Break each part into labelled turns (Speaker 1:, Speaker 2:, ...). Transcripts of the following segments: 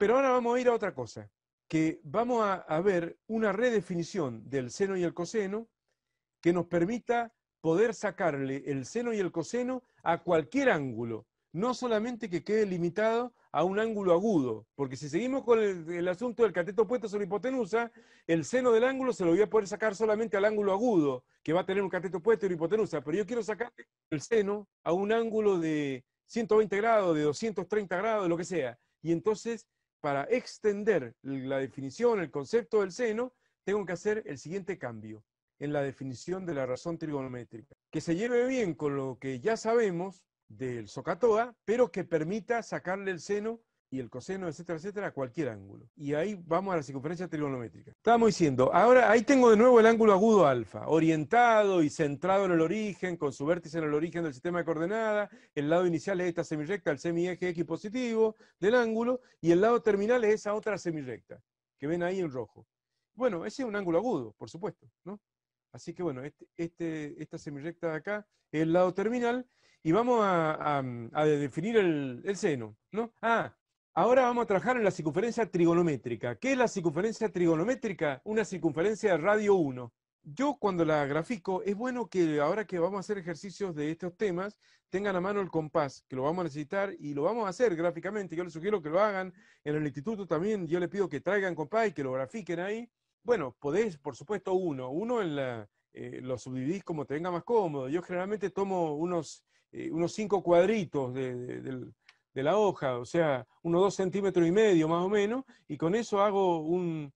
Speaker 1: Pero ahora vamos a ir a otra cosa, que vamos a ver una redefinición del seno y el coseno que nos permita poder sacarle el seno y el coseno a cualquier ángulo, no solamente que quede limitado a un ángulo agudo, porque si seguimos con el asunto del cateto opuesto sobre hipotenusa, el seno del ángulo se lo voy a poder sacar solamente al ángulo agudo, que va a tener un cateto opuesto y hipotenusa, pero yo quiero sacar el seno a un ángulo de 120 grados, de 230 grados, lo que sea. Y entonces, para extender la definición, el concepto del seno, tengo que hacer el siguiente cambio en la definición de la razón trigonométrica, que se lleve bien con lo que ya sabemos del SOHCAHTOA, pero que permita sacarle el seno y el coseno, etcétera, etcétera, a cualquier ángulo. Y ahí vamos a la circunferencia trigonométrica. Estábamos diciendo, ahora ahí tengo de nuevo el ángulo agudo alfa, orientado y centrado en el origen, con su vértice en el origen del sistema de coordenadas, el lado inicial es esta semirrecta, el semieje X positivo del ángulo, y el lado terminal es esa otra semirrecta, que ven ahí en rojo. Bueno, ese es un ángulo agudo, por supuesto, ¿no? Así que bueno, esta semirrecta de acá es el lado terminal y vamos a definir el seno, ¿no? Ahora vamos a trabajar en la circunferencia trigonométrica. ¿Qué es la circunferencia trigonométrica? Una circunferencia de radio 1. Yo cuando la grafico, es bueno que ahora que vamos a hacer ejercicios de estos temas, tengan a mano el compás, que lo vamos a necesitar y lo vamos a hacer gráficamente. Yo les sugiero que lo hagan en el instituto también. Yo les pido que traigan compás y que lo grafiquen ahí. Bueno, podés, por supuesto, uno lo subdividís como te venga más cómodo. Yo generalmente tomo unos 5 cuadritos de la hoja, o sea, unos 2,5 centímetros más o menos, y con eso hago un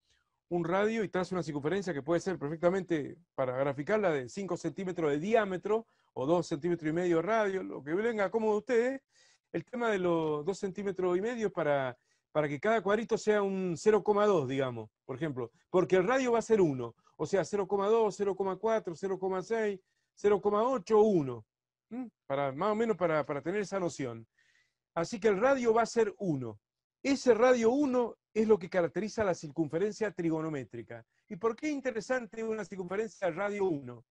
Speaker 1: radio y trazo una circunferencia que puede ser perfectamente, para graficarla, de 5 centímetros de diámetro o 2,5 centímetros de radio, lo que venga cómodo a ustedes. El tema de los 2,5 centímetros para que cada cuadrito sea un 0,2, digamos, por ejemplo, porque el radio va a ser 1, o sea, 0,2, 0,4, 0,6, 0,8, 1, más o menos para tener esa noción. Así que el radio va a ser 1. Ese radio 1 es lo que caracteriza la circunferencia trigonométrica. ¿Y por qué es interesante una circunferencia radio 1?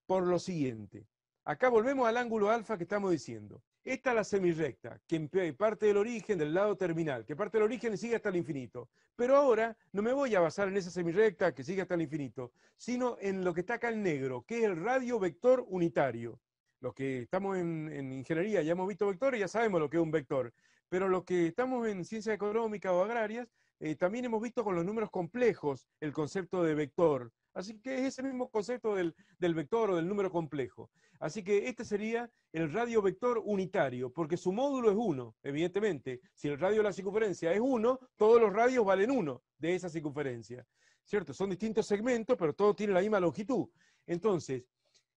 Speaker 1: Por lo siguiente. Acá volvemos al ángulo alfa que estamos diciendo. Esta es la semirrecta, que parte del origen, del lado terminal, que parte del origen y sigue hasta el infinito. Pero ahora no me voy a basar en esa semirrecta que sigue hasta el infinito, sino en lo que está acá en negro, que es el radio vector unitario. Los que estamos en ingeniería ya hemos visto vectores, ya sabemos lo que es un vector. Pero los que estamos en ciencia económica o agrarias, también hemos visto con los números complejos el concepto de vector. Así que es ese mismo concepto del vector o del número complejo. Así que este sería el radio vector unitario, porque su módulo es 1, evidentemente. Si el radio de la circunferencia es 1, todos los radios valen 1 de esa circunferencia. ¿Cierto? Son distintos segmentos, pero todos tienen la misma longitud. Entonces,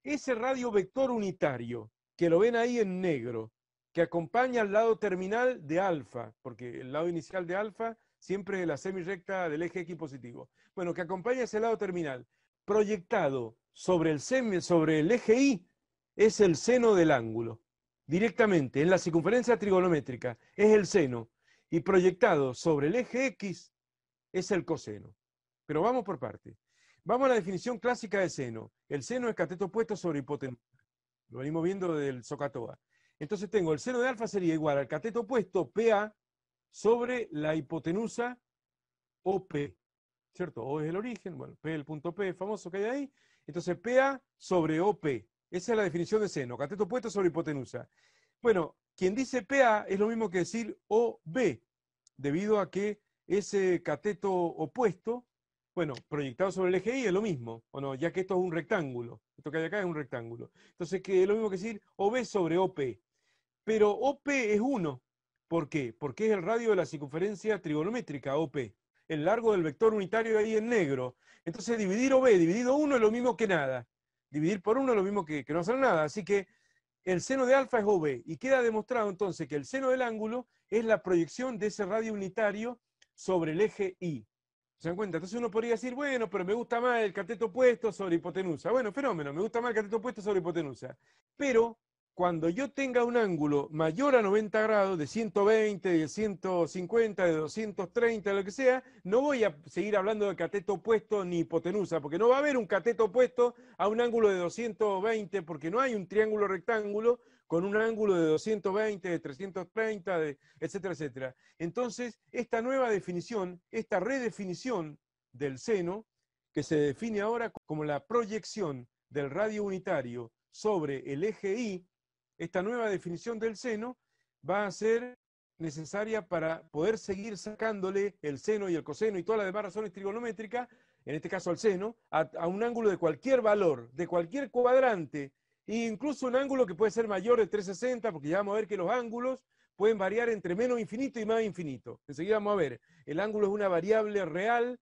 Speaker 1: ese radio vector unitario, que lo ven ahí en negro, que acompaña al lado terminal de alfa, porque el lado inicial de alfa siempre es la semirrecta del eje X positivo. Bueno, que acompaña ese lado terminal, proyectado sobre el eje Y, es el seno del ángulo. Directamente, en la circunferencia trigonométrica, es el seno. Y proyectado sobre el eje X, es el coseno. Pero vamos por partes. Vamos a la definición clásica de seno. El seno es cateto opuesto sobre hipotenusa. Lo venimos viendo del SOHCAHTOA. Entonces tengo el seno de alfa sería igual al cateto opuesto PA sobre la hipotenusa OP. ¿Cierto? O es el origen, bueno, P el punto P famoso que hay ahí. Entonces PA sobre OP. Esa es la definición de seno, cateto opuesto sobre hipotenusa. Bueno, quien dice PA es lo mismo que decir OB, debido a que ese cateto opuesto, bueno, proyectado sobre el eje Y es lo mismo, ¿o no? Ya que esto es un rectángulo. Esto que hay acá es un rectángulo. Entonces, que es lo mismo que decir OB sobre OP. Pero OP es 1. ¿Por qué? Porque es el radio de la circunferencia trigonométrica, OP. El largo del vector unitario ahí en negro. Entonces, dividir OB dividido 1 es lo mismo que nada. Dividir por 1 es lo mismo que no hacer nada. Así que el seno de alfa es OB. Y queda demostrado entonces que el seno del ángulo es la proyección de ese radio unitario sobre el eje Y. ¿Se dan cuenta? Entonces uno podría decir, bueno, pero me gusta más el cateto opuesto sobre hipotenusa. Bueno, fenómeno, me gusta más el cateto opuesto sobre hipotenusa. Pero cuando yo tenga un ángulo mayor a 90 grados, de 120, de 150, de 230, lo que sea, no voy a seguir hablando de cateto opuesto ni hipotenusa, porque no va a haber un cateto opuesto a un ángulo de 220, porque no hay un triángulo rectángulo con un ángulo de 220, de 330, etcétera, etcétera. Entonces, esta nueva definición, esta redefinición del seno, que se define ahora como la proyección del radio unitario sobre el eje Y, esta nueva definición del seno va a ser necesaria para poder seguir sacándole el seno y el coseno y todas las demás razones trigonométricas, en este caso al seno, a un ángulo de cualquier valor, de cualquier cuadrante, e incluso un ángulo que puede ser mayor de 360, porque ya vamos a ver que los ángulos pueden variar entre menos infinito y más infinito. Enseguida vamos a ver, el ángulo es una variable real,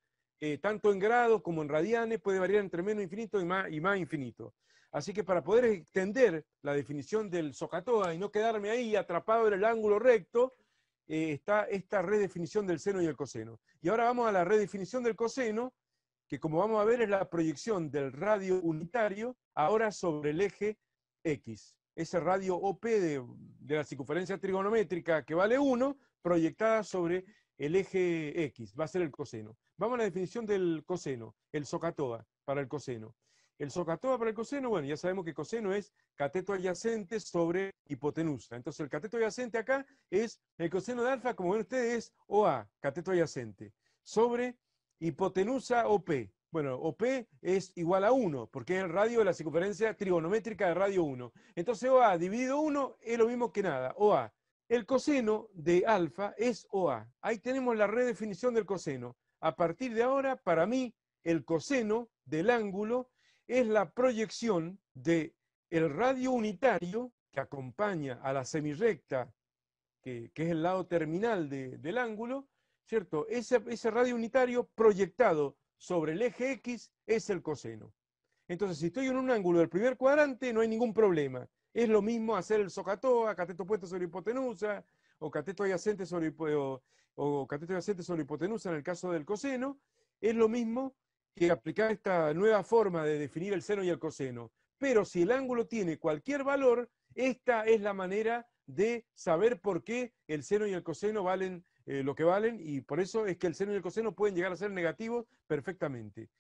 Speaker 1: tanto en grados como en radianes, puede variar entre menos infinito y más infinito. Así que para poder extender la definición del SOHCAHTOA y no quedarme ahí atrapado en el ángulo recto, está esta redefinición del seno y el coseno. Y ahora vamos a la redefinición del coseno, que como vamos a ver es la proyección del radio unitario ahora sobre el eje X. Ese radio OP de la circunferencia trigonométrica que vale 1, proyectada sobre el eje X, va a ser el coseno. Vamos a la definición del coseno, el SOHCAHTOA para el coseno. El SOHCAHTOA para el coseno, bueno, ya sabemos que coseno es cateto adyacente sobre hipotenusa. Entonces el cateto adyacente acá es el coseno de alfa, como ven ustedes, es OA, cateto adyacente, sobre hipotenusa OP. Bueno, OP es igual a 1, porque es el radio de la circunferencia trigonométrica de radio 1. Entonces OA dividido 1 es lo mismo que nada, OA. El coseno de alfa es OA. Ahí tenemos la redefinición del coseno. A partir de ahora, para mí, el coseno del ángulo es la proyección del radio unitario que acompaña a la semirrecta, que es el lado terminal del ángulo, ¿cierto? Ese radio unitario proyectado sobre el eje X es el coseno. Entonces, si estoy en un ángulo del primer cuadrante, no hay ningún problema. Es lo mismo hacer el SOHCAHTOA, cateto opuesto sobre hipotenusa, o cateto adyacente sobre, o cateto adyacente sobre hipotenusa en el caso del coseno. Es lo mismo que aplicar esta nueva forma de definir el seno y el coseno. Pero si el ángulo tiene cualquier valor, esta es la manera de saber por qué el seno y el coseno valen lo que valen, y por eso es que el seno y el coseno pueden llegar a ser negativos perfectamente.